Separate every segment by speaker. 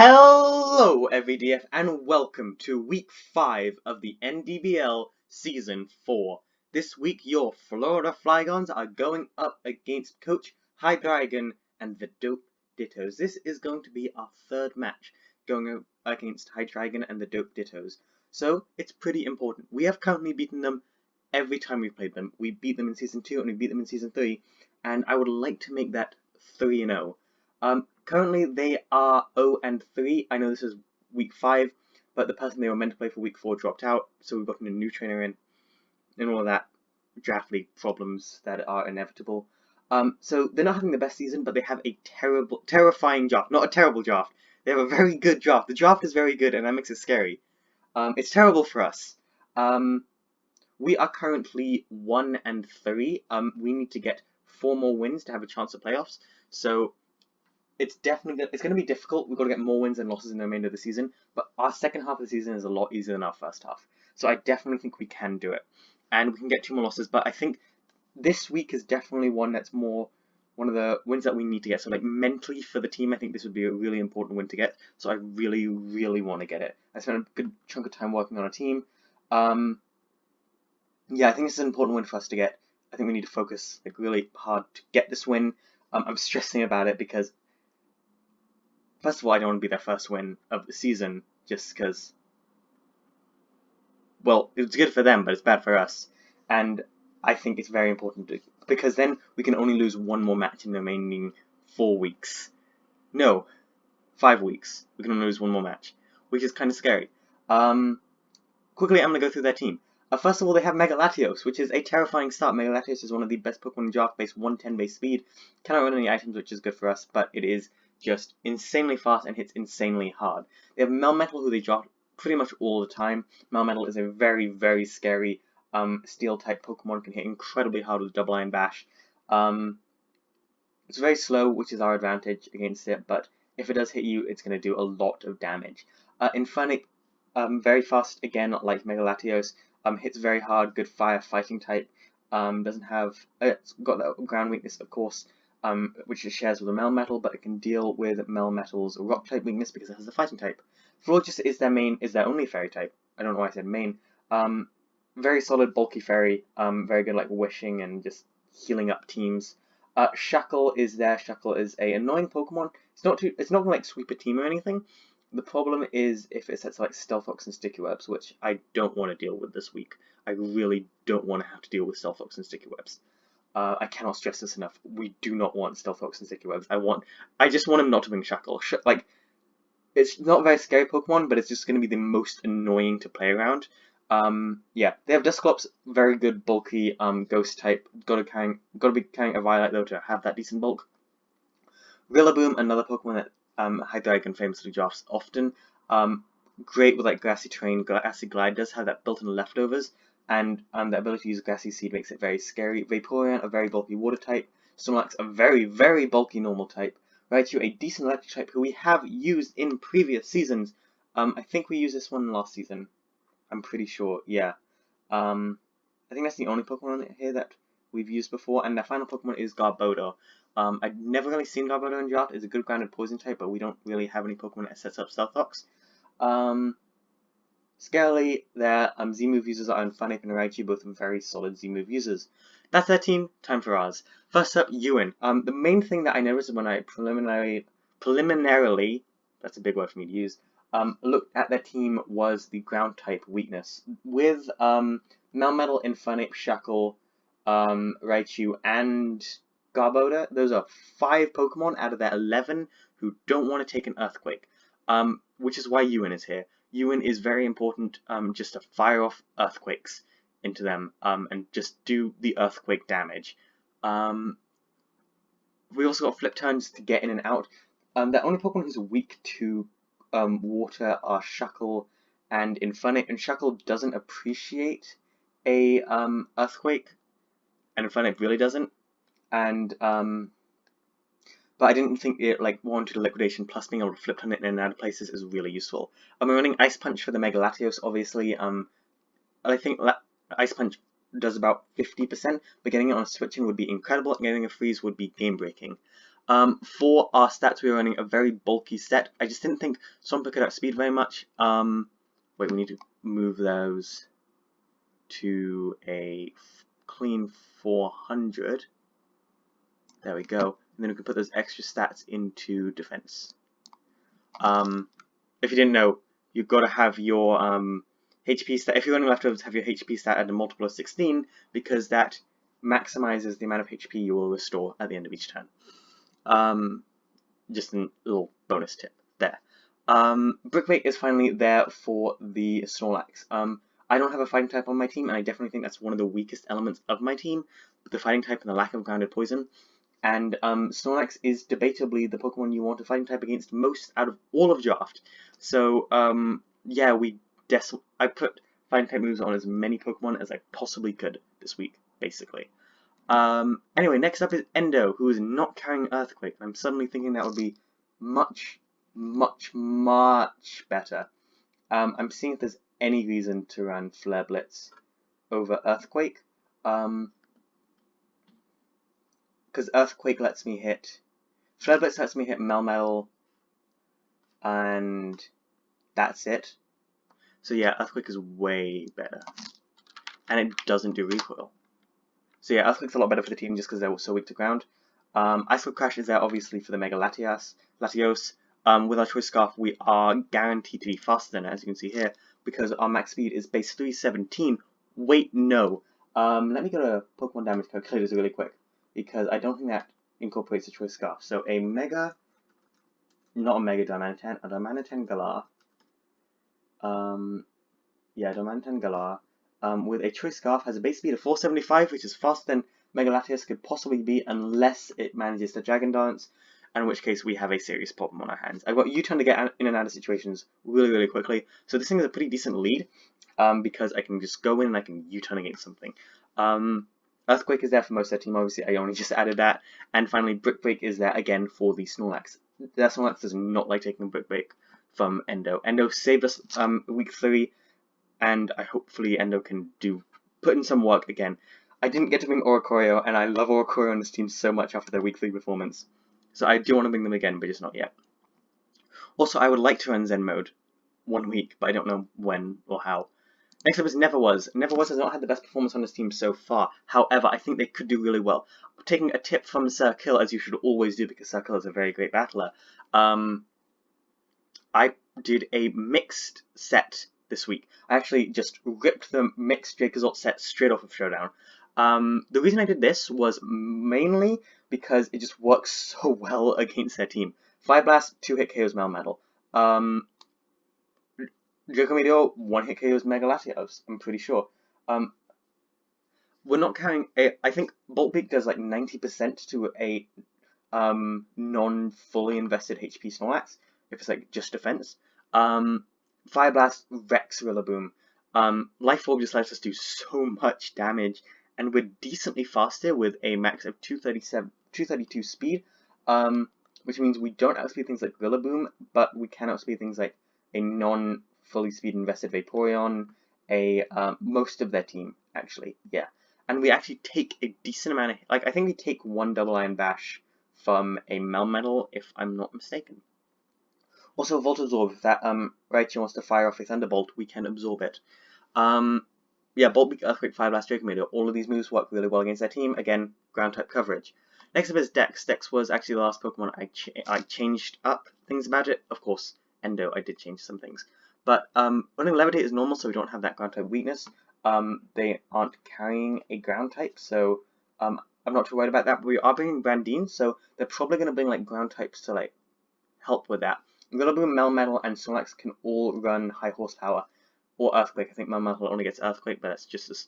Speaker 1: Hello, EveryDF, and welcome to Week 5 of the NDBL Season 4. This week, your Florida Flygons are going up against Coach Hydreigon and the Dope Dittos. This is going to be our third match going against Hydreigon and the Dope Dittos. So, it's pretty important. We have currently beaten them every time we've played them. We beat them in Season 2 and we beat them in Season 3, and I would like to make that 3-0. Currently they are 0-3. I know this is week 5, but the person they were meant to play for week 4 dropped out, so we've gotten a new trainer in, and all of that draft league problems that are inevitable. So they're not having the best season, but they have a terrifying draft. Not a terrible draft. They have a very good draft. The draft is very good, and that makes it scary. It's terrible for us. We are currently 1-3. We need to get 4 more wins to have a chance at playoffs. So it's going to be difficult. We've got to get more wins and losses in the remainder of the season, but our second half of the season is a lot easier than our first half. So I definitely think we can do it, and we can get 2 more losses. But I think this week is definitely one of the wins that we need to get. So like mentally for the team, I think this would be a really important win to get. So I really, really want to get it. I spent a good chunk of time working on a team. Yeah, I think this is an important win for us to get. I think we need to focus like really hard to get this win. I'm stressing about it because, first of all, I don't want to be their first win of the season, just because, well, it's good for them, but it's bad for us. And I think it's very important because then we can only lose 1 more match in the remaining 4 weeks. No, 5 weeks. We can only lose 1 more match, which is kind of scary. Quickly, I'm going to go through their team. First of all, they have Mega Latios, which is a terrifying start. Mega Latios is one of the best Pokemon in draft base, 110 base speed. Cannot run any items, which is good for us, but it is just insanely fast and hits insanely hard. They have Melmetal, who they draft pretty much all the time. Melmetal is a very, very scary Steel-type Pokemon, can hit incredibly hard with Double Iron Bash. It's very slow, which is our advantage against it, but if it does hit you, it's going to do a lot of damage. Infernape, very fast, again, like Mega Latios, hits very hard, good fire fighting type. Doesn't have, it's got that ground weakness, of course, which it shares with a Melmetal, but it can deal with Melmetal's rock type weakness because it has the fighting type. Ferocious is their only fairy type. I don't know why I said main. Very solid, bulky fairy. Very good like wishing and just healing up teams. Shackle is there. Shackle is a annoying Pokemon. It's not gonna like sweep a team or anything. The problem is if it sets like Stealth Fox and Sticky Webs, which I don't want to deal with this week. I really don't want to have to deal with Stealth Fox and Sticky Webs. I cannot stress this enough. We do not want Stealth Fox and Sticky Webs. I just want him not to bring Shackle. Like, it's not a very scary Pokemon, but it's just going to be the most annoying to play around. Yeah, they have Dusclops, very good bulky ghost type. Gotta be carrying a Violet though to have that decent bulk. Rillaboom, another Pokemon that Hydreigon famously drafts often. Great with like grassy terrain. Grassy Glide does have that built-in leftovers, and the ability to use Grassy Seed makes it very scary. Vaporeon, a very bulky water type. Snorlax, a very, very bulky normal type. Raichu, a decent electric type who we have used in previous seasons. I think we used this one last season. I'm pretty sure, yeah. I think that's the only Pokemon here that we've used before, and the final Pokemon is Garbodor. I've never really seen Garbodor in draft. It's a good grounded poison type, but we don't really have any Pokemon that sets up Stealth Fox. Scarily, their Z-move users are Infernape and Raichu, both very solid Z-move users. That's their team, time for ours. First up, Ewan. The main thing that I noticed when I preliminarily, that's a big word for me to use, looked at their team was the ground type weakness. With Melmetal, Infernape, Shackle, Raichu, and Garbodor, those are 5 Pokemon out of their 11 who don't want to take an Earthquake, which is why Ewan is here. Ewan is very important just to fire off Earthquakes into them and just do the Earthquake damage. We also got Flip Turns to get in and out. The only Pokemon who's weak to water are Shackle and Infernape, and Shackle doesn't appreciate a Earthquake, and Infernape really doesn't. And but I didn't think it like warranted a liquidation, plus being able to flip turn it in and out of places is really useful. I'm running Ice Punch for the Mega Latios, obviously. I think Ice Punch does about 50%, but getting it on a switching would be incredible, and getting a freeze would be game breaking. For our stats, we were running a very bulky set. I just didn't think Swampert could outspeed very much. Wait, we need to move those to a clean 400. There we go. And then we can put those extra stats into defense. If you didn't know, you've got to have your HP stat. If you're running leftovers, have your HP stat at a multiple of 16, because that maximizes the amount of HP you will restore at the end of each turn. Just a little bonus tip there. Brickbait is finally there for the Snorlax. I don't have a fighting type on my team, and I definitely think that's one of the weakest elements of my team, the fighting type and the lack of grounded poison. And Snorlax is debatably the Pokemon you want a fighting type against most out of all of Draft. So yeah, I put fighting type moves on as many Pokemon as I possibly could this week, basically. Anyway, next up is Endo, who is not carrying Earthquake. I'm suddenly thinking that would be much, much, much better. I'm seeing if there's any reason to run Flare Blitz over Earthquake. Because Earthquake lets me hit... Flare Blitz lets me hit Melmetal, and that's it. So yeah, Earthquake is way better. And it doesn't do recoil. So yeah, Earthquake's a lot better for the team just because they're so weak to ground. Ice Club Crash is there obviously for the Mega Latios. With our Choice Scarf, we are guaranteed to be faster than it, as you can see here, because our max speed is base 317. Wait, no. Let me go to Pokemon Damage Calculators really quick, because I don't think that incorporates a Choice Scarf. So a Mega, not a Mega Diamantine, a Diamantine Galar. Yeah, Diamantine Galar. With a Choice Scarf has a base speed of 475, which is faster than Mega Latios could possibly be unless it manages to Dragon Dance, in which case we have a serious problem on our hands. I've got U-turn to get in and out of situations really, really quickly, so this thing is a pretty decent lead, because I can just go in and I can U-turn against something. Earthquake is there for most of their team, obviously I only just added that, and finally Brick Break is there again for the Snorlax. The Snorlax does not like taking Brick Break from Endo. Endo saved us week 3, and hopefully Endo can put in some work again. I didn't get to bring Oricorio, and I love Oricorio on this team so much after their week 3 performance. So I do want to bring them again, but just not yet. Also, I would like to run Zen mode 1 week, but I don't know when or how. Next up is Never Was. Never Was has not had the best performance on this team so far. However, I think they could do really well. Taking a tip from Sir Kill, as you should always do, because Sir Kill is a very great battler, I did a mixed set this week. I actually just ripped the mixed Dracozolt set straight off of Showdown. The reason I did this was mainly because it just works so well against their team. Fire Blast, 2-hit KOs Melmetal. Draco Meteor, 1-hit KOs Mega Latios, I'm pretty sure. We're not carrying I think Bolt Beak does like 90% to a non-fully invested HP Snorlax, if it's like just defense. Fire Blast wrecks Rillaboom. Life Orb just lets us do so much damage, and we're decently faster with a max of 232 speed, which means we don't outspeed things like Rillaboom, but we can outspeed things like a non-fully speed invested Vaporeon, most of their team, actually, yeah. And we actually take a decent amount of, I think we take 1 Double Iron Bash from a Melmetal, if I'm not mistaken. Also, Volt Absorb, if that Raichu wants to fire off a Thunderbolt, we can absorb it. Yeah, Bolt Beak, Earthquake, Fire Blast, Draco Meteor, all of these moves work really well against their team. Again, ground type coverage. Next up is Dex. Dex was actually the last Pokemon I changed up things about it. Of course, Endo, I did change some things. But running Levitate is normal, so we don't have that ground type weakness. They aren't carrying a ground type, so I'm not too worried about that. But we are bringing Brandine, so they're probably going to bring like ground types to like help with that. Rillaboom, Melmetal, and Snorlax can all run high horsepower, or Earthquake. I think Melmetal only gets Earthquake, but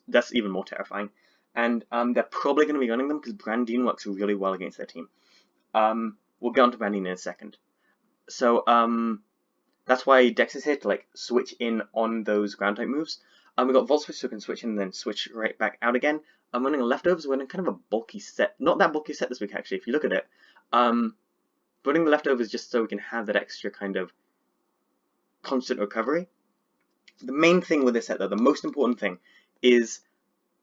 Speaker 1: that's even more terrifying. And they're probably going to be running them because Brandine works really well against their team. We'll get on to Brandine in a second. So that's why Dex is here to like switch in on those ground type moves. We got Volt Switch, so we can switch in and then switch right back out again. I'm running a Leftovers. We're in kind of a bulky set. Not that bulky set this week, actually, if you look at it. Running the Leftovers just so we can have that extra kind of constant recovery. The main thing with this set, though, the most important thing, is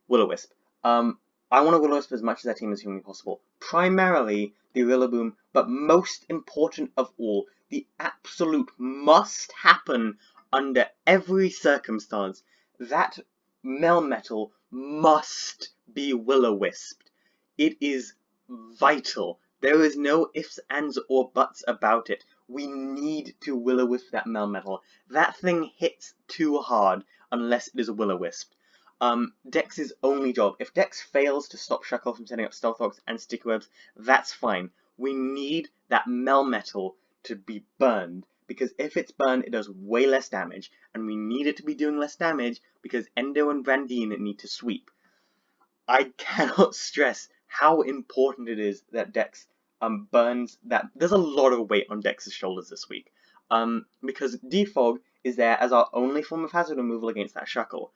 Speaker 1: Will-O-Wisp. I want to Will-O-Wisp as much as their team as humanly possible, primarily the Rillaboom, but most important of all, the absolute must happen under every circumstance, that Melmetal must be Will-O-Wisped. It is vital. There is no ifs, ands, or buts about it. We need to Will-O-Wisp that Melmetal. That thing hits too hard unless it is a Will-O-Wisp. Dex's only job. If Dex fails to stop Shuckle from setting up Stealth Rocks and Sticky Webs, that's fine. We need that Melmetal to be burned, because if it's burned, it does way less damage, and we need it to be doing less damage because Endo and Brandine need to sweep. I cannot stress how important it is that Dex burns that. There's a lot of weight on Dex's shoulders this week, because Defog is there as our only form of hazard removal against that Shuckle.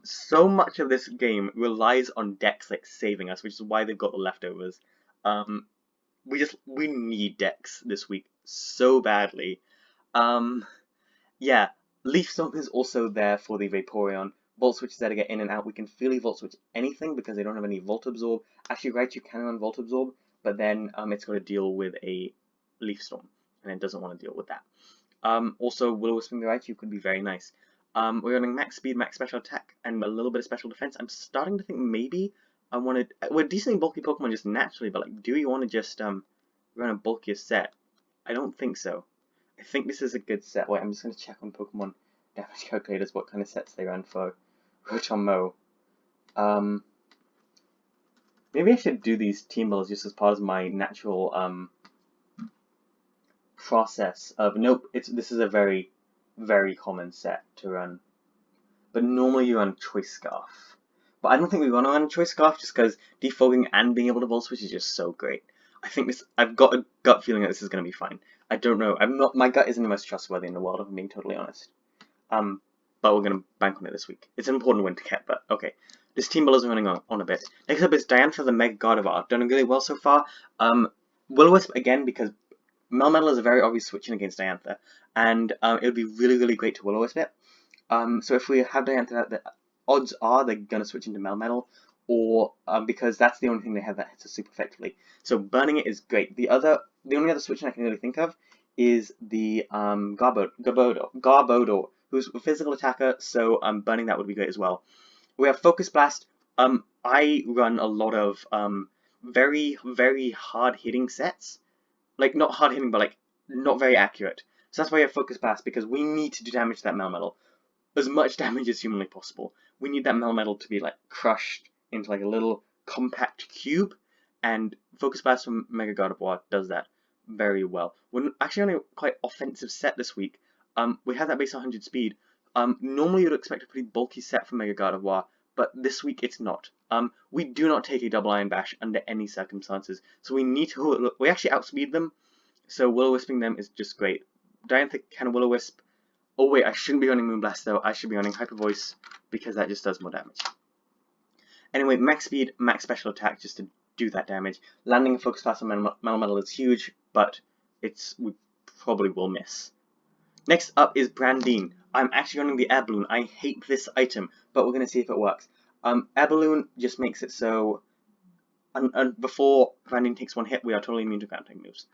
Speaker 1: So much of this game relies on Dex like saving us, which is why they've got the leftovers. We need Dex this week so badly. Yeah, Leaf Storm is also there for the Vaporeon. Volt Switch is there to get in and out. We can freely Volt Switch anything because they don't have any Volt Absorb. Actually, right, you can run Volt Absorb, but then it's got to deal with a Leaf Storm, and it doesn't want to deal with that. Also, Will-O-Wisping the Raichu could be very nice. We're running max speed, max special attack, and a little bit of special defense. I'm starting to think maybe I want to... We're decently bulky Pokemon just naturally, but like, do you want to just run a bulkier set? I don't think so. I think this is a good set. Wait, I'm just going to check on Pokemon damage calculators what kind of sets they run for Rotom Mo. Maybe I should do these team builds just as part of my natural process of... Nope, this is a very, very common set to run. But normally you run Choice Scarf. But I don't think we want to run Choice Scarf just because defogging and being able to Volt Switch is just so great. I think this... I've got a gut feeling that this is going to be fine. I don't know. My gut isn't the most trustworthy in the world, if I'm being totally honest. But we're going to bank on it this week. It's an important win to get, but okay. This team build is running on a bit. Next up is Diantha, the Mega Gardevoir. Done really well so far. Will-O-Wisp again, because Melmetal is a very obvious switch in against Diantha, and it would be really, really great to Will-O-Wisp it. So if we have Diantha, the odds are they're going to switch into Melmetal, or because that's the only thing they have that hits us super effectively. So burning it is great. The only other switch I can really think of is the Garbodor, who's a physical attacker, so burning that would be great as well. We have Focus Blast. I run a lot of very, very hard-hitting sets. Like, not hard-hitting, but like, not very accurate. So that's why we have Focus Blast, because we need to do damage to that Melmetal. As much damage as humanly possible. We need that Melmetal to be, like, crushed into, like, a little compact cube, and Focus Blast from Mega Gardevoir does that very well. We're actually on a quite offensive set this week. We have that base 100 speed. Normally you'd expect a pretty bulky set from Mega Gardevoir, but this week it's not. We do not take a double Iron Bash under any circumstances, so we need to... We actually outspeed them, so Will-O-Wisping them is just great. Diantha can Will-O-Wisp. Oh wait, I shouldn't be running Moonblast though, I should be running Hyper Voice, because that just does more damage. Anyway, max speed, max special attack just to do that damage. Landing a Focus Blast on Melmetal is huge, but we probably will miss. Next up is Brandine. I'm actually running the Air Balloon. I hate this item, but we're going to see if it works. Air Balloon just makes it so... before Brandine takes one hit, we are totally immune to ground type moves.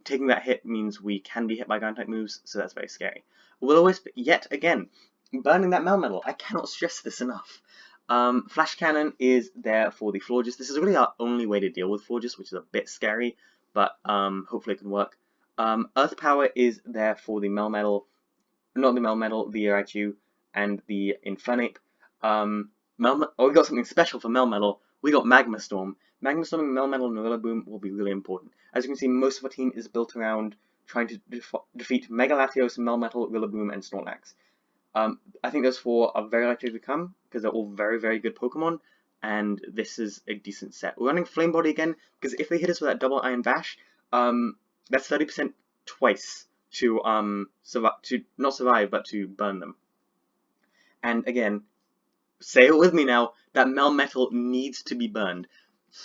Speaker 1: Taking that hit means we can be hit by ground type moves, so that's very scary. Will-O-Wisp, yet again, burning that Melmetal. I cannot stress this enough. Flash Cannon is there for the Florges. This is really our only way to deal with Florges, which is a bit scary, but hopefully it can work. Earth Power is there for the Melmetal, not the Melmetal, the Raichu, and the Infernape. We got something special for Melmetal. We got Magma Storm. Magma Storming Melmetal and Rillaboom will be really important. As you can see, most of our team is built around trying to defeat Mega Latios, Melmetal, Rillaboom, and Snorlax. I think those four are very likely to come, because they're all very, very good Pokemon, and this is a decent set. We're running Flame Body again, because if they hit us with that double Iron Bash, that's 30% twice to not survive, but to burn them. And again, say it with me now, that Melmetal needs to be burned.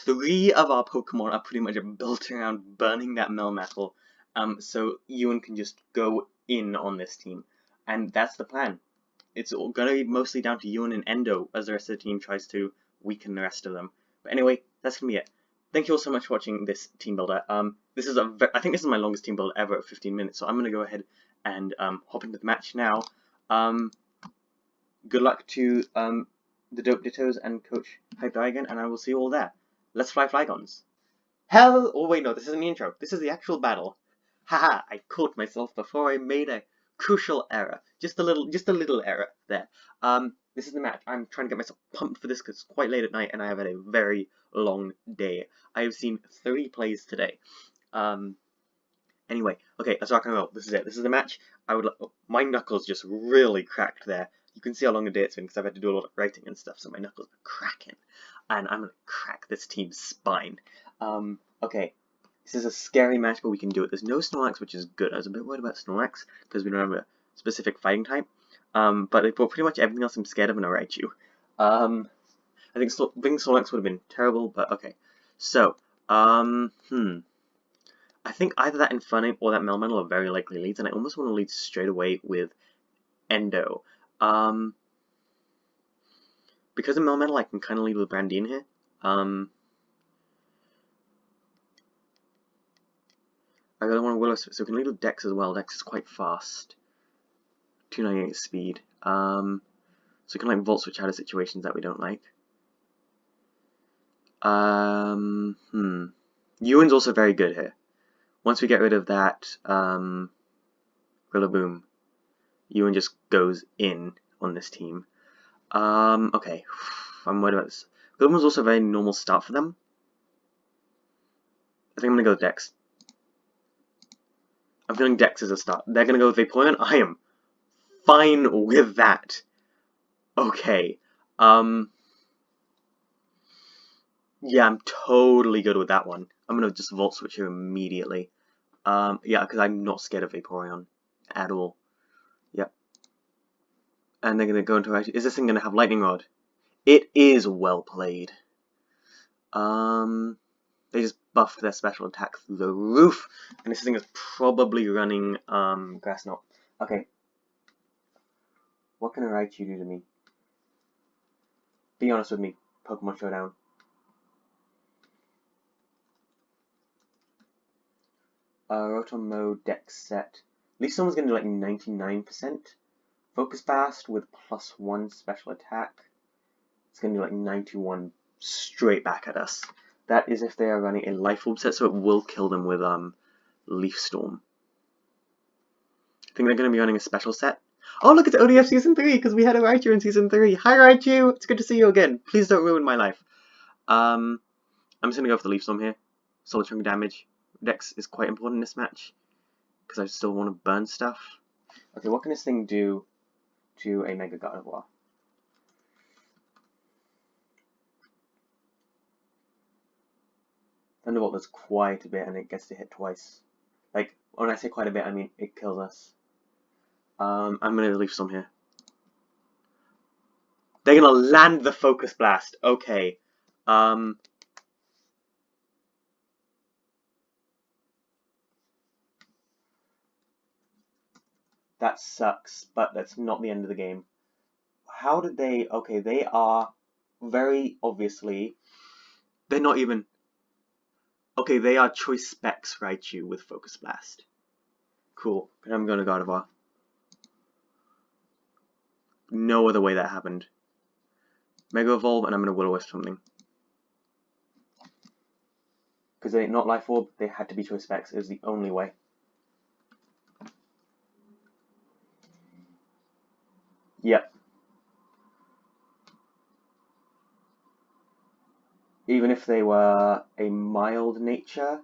Speaker 1: 3 of our Pokemon are pretty much built around burning that Melmetal, so Ewan can just go in on this team. And that's the plan. It's going to be mostly down to Ewan and Endo as the rest of the team tries to weaken the rest of them. But anyway, that's going to be it. thank you all so much for watching this team builder. This is I think this is my longest team builder ever at 15 minutes, so I'm gonna go ahead and hop into the match now. Good luck to the Dope Dittos and Coach Hyperion, and I will see you all there. Let's fly Flygons. Hell! Oh wait, no, this isn't the intro. This is the actual battle. Haha! I caught myself before I made a crucial error. Just a little error there. This is the match. I'm trying to get myself pumped for this because it's quite late at night and I have had a very long day. I have seen 3 plays today. Anyway, okay, let's rock and roll. This is it. This is the match. My knuckles just really cracked there. You can see how long a day it's been because I've had to do a lot of writing and stuff, so my knuckles are cracking. And I'm gonna crack this team's spine. Okay. This is a scary match, but we can do it. There's no Snorlax, which is good. I was a bit worried about Snorlax because we don't have a specific fighting type. But for pretty much everything else I'm scared of in a Raichu. I think bringing Snorlax would have been terrible, but okay. So, I think either that Infernape or that Melmetal are very likely leads, and I almost want to lead straight away with Endo. Because of Melmetal, I can kind of lead with Brandine here. I really want to Willow, so we can lead with Dex as well. Dex is quite fast. 298 speed. So we can like Volt Switch out of situations that we don't like. Ewan's also very good here. Once we get rid of that Rillaboom, Ewan just goes in on this team. Okay. I'm worried about this. Rillaboom's also a very normal start for them. I think I'm gonna go with Dex. I'm feeling Dex as a start. They're gonna go with Vaporeon. I am fine with that. Okay. Yeah, I'm totally good with that one. I'm gonna just Volt Switch here immediately. Yeah, because I'm not scared of Vaporeon at all. Yep. And they're gonna go into Is this thing gonna have Lightning Rod? It is well played. They just buffed their special attack through the roof, and this thing is probably running Grass Knot. Okay. What can a Raichu do to me? Be honest with me, Pokemon Showdown. Rotom Mode, Dex Set. At least someone's gonna do like 99%. Focus Blast with +1 special attack. It's gonna do like 91 straight back at us. That is if they are running a Life Orb set, so it will kill them with Leaf Storm. I think they're gonna be running a special set. Oh look, it's ODF Season 3, because we had a Raichu in Season 3. Hi Raichu! It's good to see you again. Please don't ruin my life. I'm just gonna go for the Leaf Storm here. Solid chunk of damage. Dex is quite important in this match, because I still want to burn stuff. Okay, what can this thing do to a Mega Gardevoir? Thunderbolt does quite a bit, and it gets to hit twice. Like, when I say quite a bit, I mean it kills us. I'm gonna Leaf Storm here. They're gonna land the Focus Blast. Okay. That sucks, but that's not the end of the game. How did they... Okay, they are very obviously... They're not even... Okay, they are Choice Specs Raichu with Focus Blast. Cool. I'm going to Gardevoir. No other way that happened. Mega Evolve, and I'm going to Will-O-Wisp something. Because they're not Life Orb, they had to be Choice Specs. It was the only way. Yep. Even if they were a mild nature,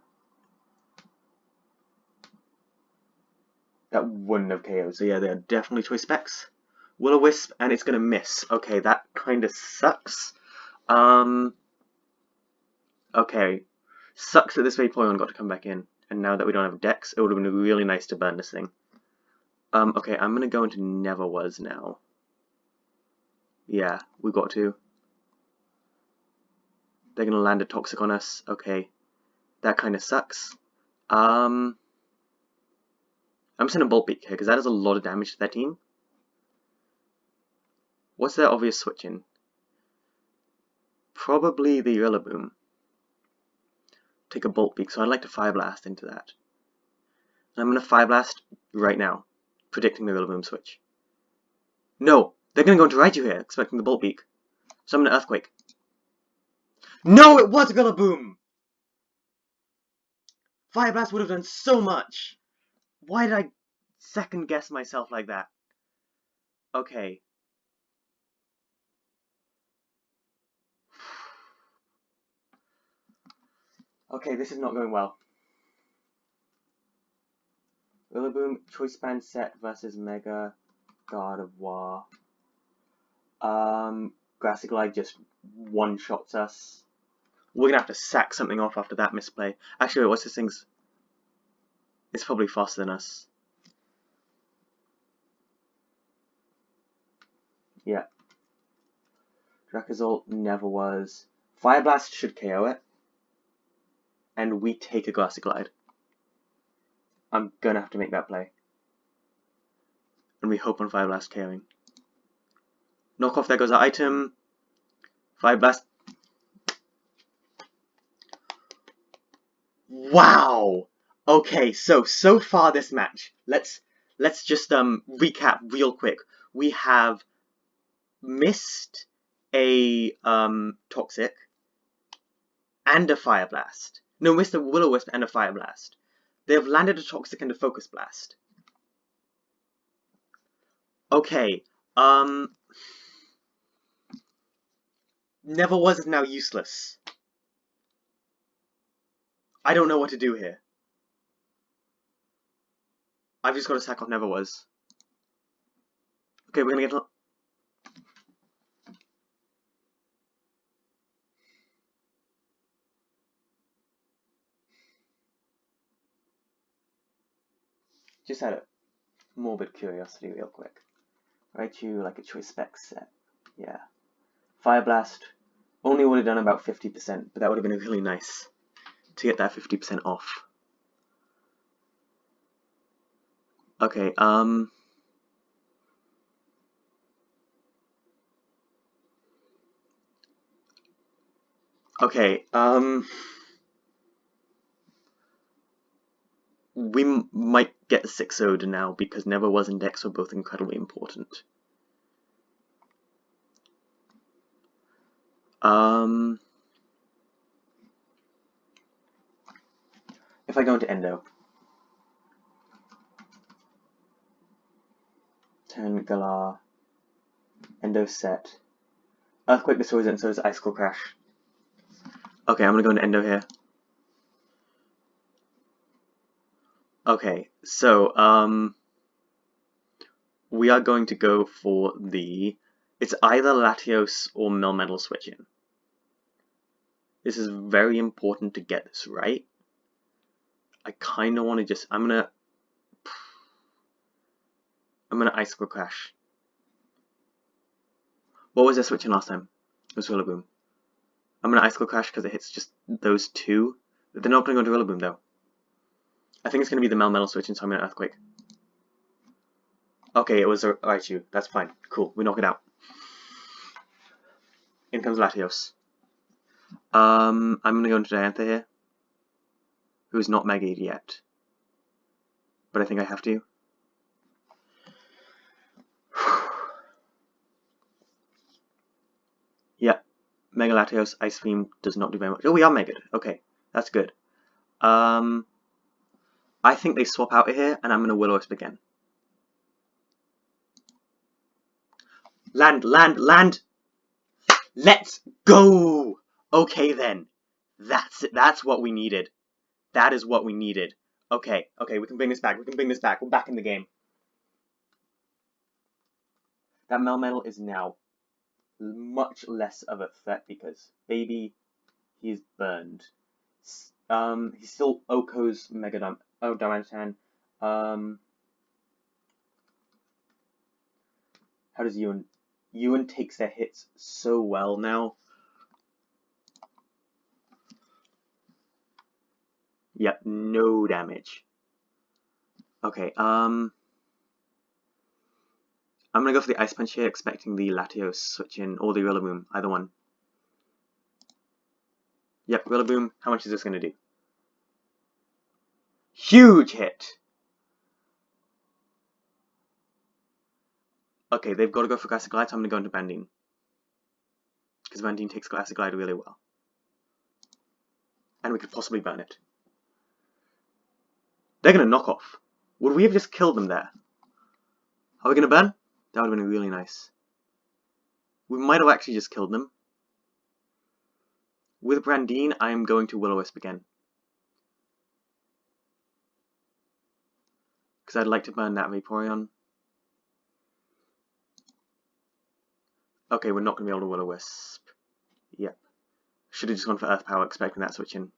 Speaker 1: that wouldn't have KO'd. So yeah, they're definitely Choice Specs. Will-O-Wisp, and it's gonna miss. Okay, that kinda sucks. Okay. Sucks that this Vaporeon got to come back in. And now that we don't have Dex, it would have been really nice to burn this thing. Okay, I'm gonna go into Never Was now. Yeah, we got to. They're gonna land a Toxic on us. Okay. That kinda sucks. I'm sending Bolt Beak here, because that does a lot of damage to their team. What's their obvious switch in? Probably the Rillaboom. take a Bolt Peak, so I'd like to Fire Blast into that. And I'm going to Fire Blast right now, predicting the Rillaboom switch. No! They're going to go into Raichu here, expecting the Bolt Peak. So I'm going to Earthquake. No, it was Rillaboom! Fire Blast would have done so much! Why did I second guess myself like that? Okay. Okay, this is not going well. Rillaboom, Choice Band set versus Mega Gardevoir. Grassy Glide just one-shots us. We're gonna have to sack something off after that misplay. Actually, wait, what's this thing's? It's probably faster than us. Yeah. Dracozolt never was. Fire Blast should KO it. And we take a Grassy Glide. I'm gonna have to make that play. And we hope on Fire Blast KOing. Knock off, there goes our item. Fire Blast. Wow! Okay, so far this match, let's just recap real quick. We have missed a Toxic and a Fire Blast. No, missed a Will-O-Wisp and a Fire Blast. They have landed a Toxic and a Focus Blast. Okay, Never Was is now useless. I don't know what to do here. I've just got to sack off Never Was. Okay, we're gonna get... Just out of morbid curiosity real quick. Raichu, like a Choice Spec set. Yeah. Fire Blast only would have done about 50%, but that would have been really nice to get that 50% off. Okay, Okay, we might get the 6-0 now because Never Was and Dex were both incredibly important. If I go into Endo, turn Galar, Endo set, Earthquake destroys it and so does Icicle Crash. Okay, I'm gonna go into Endo here. Okay, so, we are going to go for the... It's either Latios or Melmetal switch in. This is very important to get this right. I kind of want to just... I'm gonna Icicle Crash. What was their switch in last time? It was Rillaboom. I'm gonna Icicle Crash because it hits just those two. They're not gonna go into Rillaboom though. I think it's gonna be the Melmetal switch in, so I'm gonna Earthquake. Okay, it was a Raichu. That's fine. Cool. We knock it out. In comes Latios. I'm gonna go into Diantha here, who's not Mega'd yet, but I think I have to. Yeah, Mega Latios, Ice Beam does not do very much. Oh, we are Mega'd. Okay, that's good. I think they swap out of here, and I'm gonna Will-O-Wisp again. Land, land, land! Let's go! Okay then. That's it. That's what we needed. That is what we needed. Okay, okay, we can bring this back. We can bring this back. We're back in the game. That Melmetal is now much less of a threat because, baby, he's burned. He's still Oko's Megadon. Oh, Darmanitan. How does Ewan? Ewan takes their hits so well now. Yep, no damage. Okay, I'm gonna go for the Ice Punch here, expecting the Latios switch in, or the Rillaboom, either one. Yep, Rillaboom, how much is this gonna do? Huge hit! Okay, they've got to go for Classic Glide, so I'm going to go into Bandine. Because Bandine takes Classic Glide really well. And we could possibly burn it. They're going to knock off. Would we have just killed them there? Are we going to burn? That would have been really nice. We might have actually just killed them. With Brandine, I am going to Will-O-Wisp again. Because I'd like to burn that Vaporeon. Okay, we're not going to be able to Will-O-Wisp. Yep. Should have just gone for Earth Power, expecting that switch in.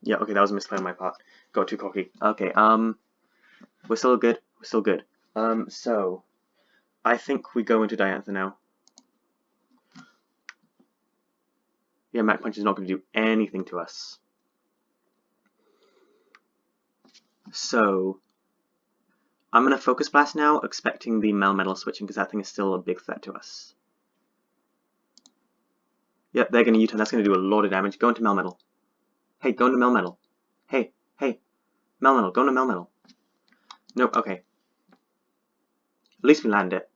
Speaker 1: Yeah, okay, that was a misplay on my part. Got too cocky. Okay, we're still good. We're still good. So I think we go into Diantha now. Yeah, Mach Punch is not going to do anything to us. So I'm going to Focus Blast now, expecting the Melmetal switching, because that thing is still a big threat to us. Yep, they're going to U-turn. That's going to do a lot of damage. Go into Melmetal. Hey, go into Melmetal. Hey, Melmetal, go into Melmetal. Nope, okay. At least we land it.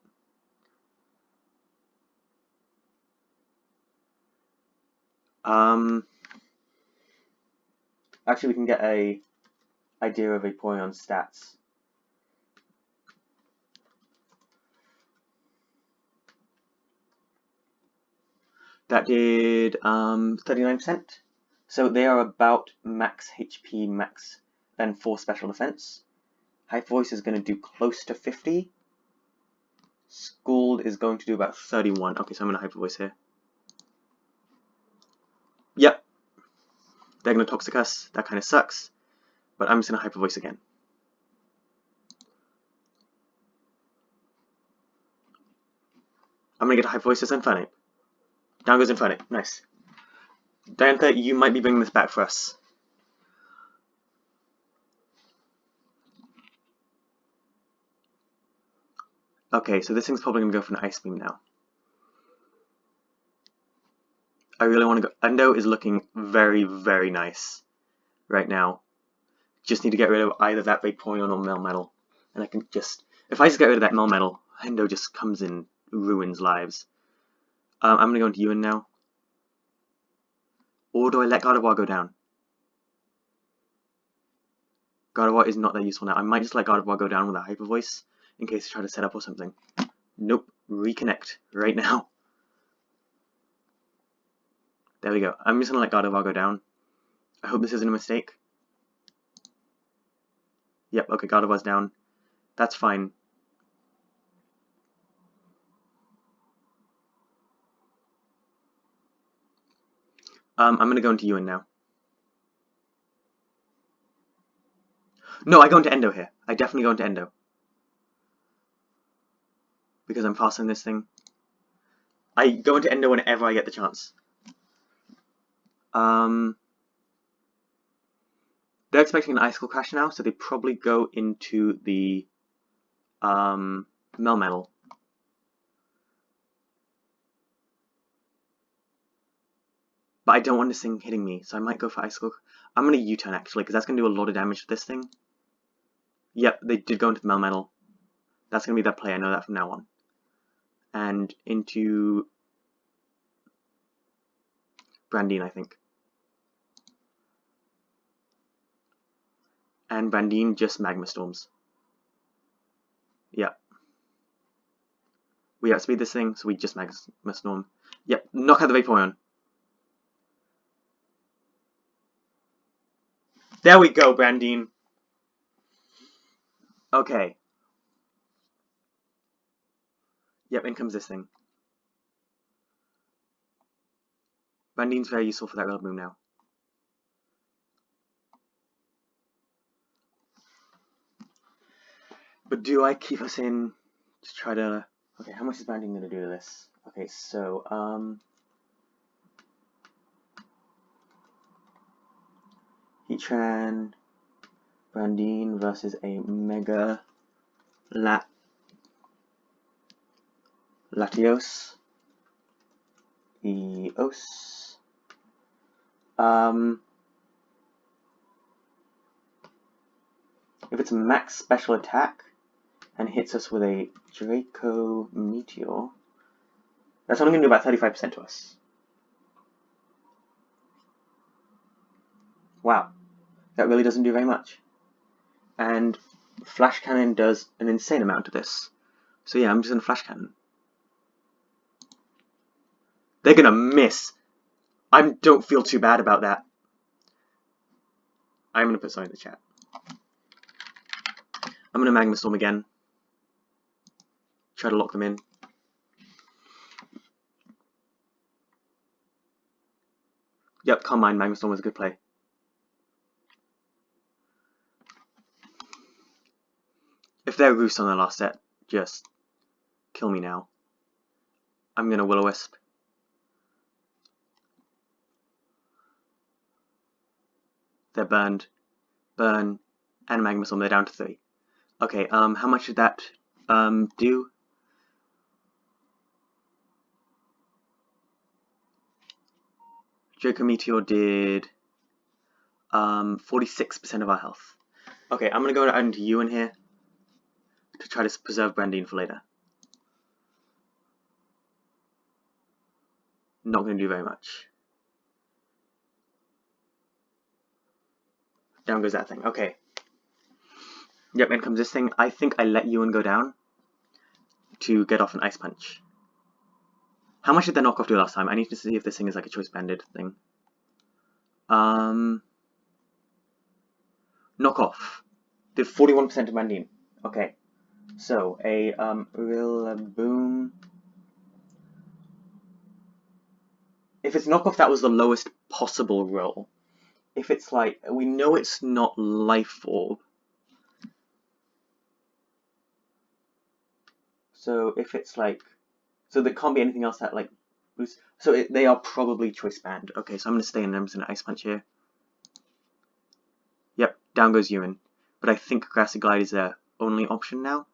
Speaker 1: Actually, we can get a idea of Vaporeon's stats. That did 39%. So they are about max HP, max, and 4 special defense. Hyper Voice is going to do close to 50. Scald is going to do about 31. Okay, so I'm going to Hyper Voice here. Yep. They're going to Toxic us. That kind of sucks. But I'm just going to Hyper Voice again. I'm going to get a Hyper Voice as Infernape. Down goes Infernape. Nice. Diantha, you might be bringing this back for us. Okay, so this thing's probably going to go for an Ice Beam now. I really want to go. Endo is looking very, very nice right now. Just need to get rid of either that Vaporeon or Melmetal. And I can just... If I just get rid of that Melmetal, Endo just comes in, ruins lives. I'm going to go into Ewan now. Or do I let Gardevoir go down? Gardevoir is not that useful now. I might just let Gardevoir go down with a Hyper Voice in case I try to set up or something. Nope. Reconnect right now. There we go. I'm just going to let Gardevoir go down. I hope this isn't a mistake. Yep, okay, Gardevoir's down. That's fine. I'm going to go into Ewan now. No, I go into Endo here. I definitely go into Endo. Because I'm faster than this thing. I go into Endo whenever I get the chance. They're expecting an Icicle Crash now, so they probably go into the Melmetal. But I don't want this thing hitting me, so I might go for Icicle. I'm going to U-turn actually, because that's going to do a lot of damage to this thing. Yep, they did go into the Melmetal. That's going to be their play, I know that from now on. And into Brandine, I think. And Brandine just Magma Storms. Yep. We outspeed this thing, so we just Magma Storm. Yep, knock out the Vaporeon. There we go, Brandine. Okay. Yep, in comes this thing. Brandine's very useful for that Red Moon now. But do I keep us in to try to... Okay, how much is Brandine going to do to this? Okay, so, Heatran, Brandine versus a Mega Latios. Eos. If it's max special attack and hits us with a Draco Meteor, that's only going to do about 35% to us. Wow, that really doesn't do very much. And Flash Cannon does an insane amount of this. So yeah, I'm just going to Flash Cannon. They're going to miss. I don't feel too bad about that. I'm going to put something in the chat. I'm going to Magma Storm again. Try to lock them in. Yep, Calm Mind, Magma Storm was a good play. If they're Roost on their last set, just kill me now. I'm going to Will-O-Wisp. They're burned. Burn. And Magma Storm, they're down to 3. Okay, how much did that do? Draco Meteor did 46% of our health. Okay, I'm going to go into you in here to try to preserve Brandine for later. Not going to do very much. Down goes that thing. Okay. Yep, in comes this thing. I think I let Ewan go down to get off an Ice Punch. How much did the knockoff do last time? I need to see if this thing is like a choice banded thing. Knockoff did 41% of Brandine. Okay. So a Rillaboom. If it's knockoff, that was the lowest possible roll. If it's like, we know it's not Life Orb. So if it's like, so there can't be anything else that like boosts. So they are probably choice banned. Okay, so I'm gonna stay in an Ice Punch here. Yep, down goes Ewan. But I think Grassy Glide is their only option now.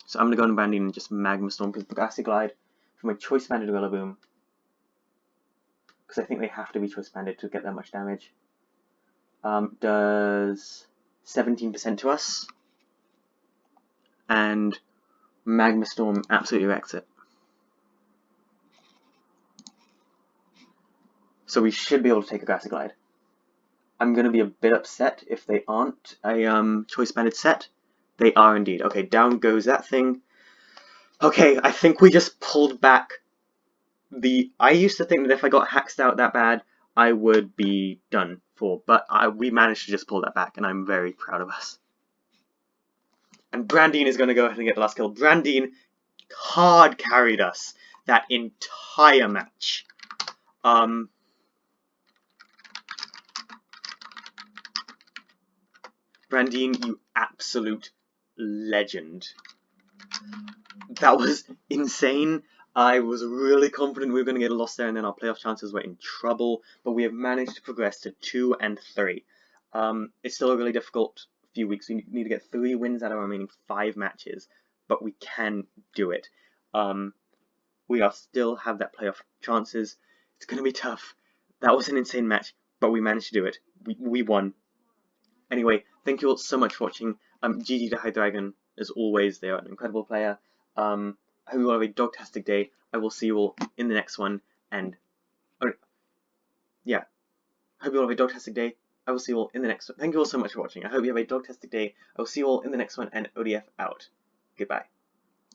Speaker 1: So I'm gonna go on Brandine and just Magma Storm because Grassy Glide from a choice banded Rillaboom. Because I think they have to be choice banded to get that much damage. Does 17% to us. And Magma Storm absolutely wrecks it. So we should be able to take a Grassy Glide. I'm going to be a bit upset if they aren't a choice banded set. They are indeed. Okay, down goes that thing. Okay, I think we just pulled back the... I used to think that if I got haxed out that bad, I would be done for. But we managed to just pull that back, and I'm very proud of us. And Brandine is going to go ahead and get the last kill. Brandine hard carried us that entire match. Brandine, you absolute legend. That was insane. I was really confident we were going to get a loss there, and then our playoff chances were in trouble. But we have managed to progress to 2 and 3. It's still a really difficult few weeks. We need to get 3 wins out of our remaining 5 matches, but we can do it. We are still have that playoff chances. It's going to be tough. That was an insane match, but we managed to do it. We won. Anyway, thank you all so much for watching. GG to High Dragon, as always, they are an incredible player. I hope you all have a dogtastic day. I will see you all in the next one, and yeah, I hope you all have a dogtastic day. I will see you all in the next one. Thank you all so much for watching. I hope you have a dogtastic day. I will see you all in the next one, and ODF out. Goodbye.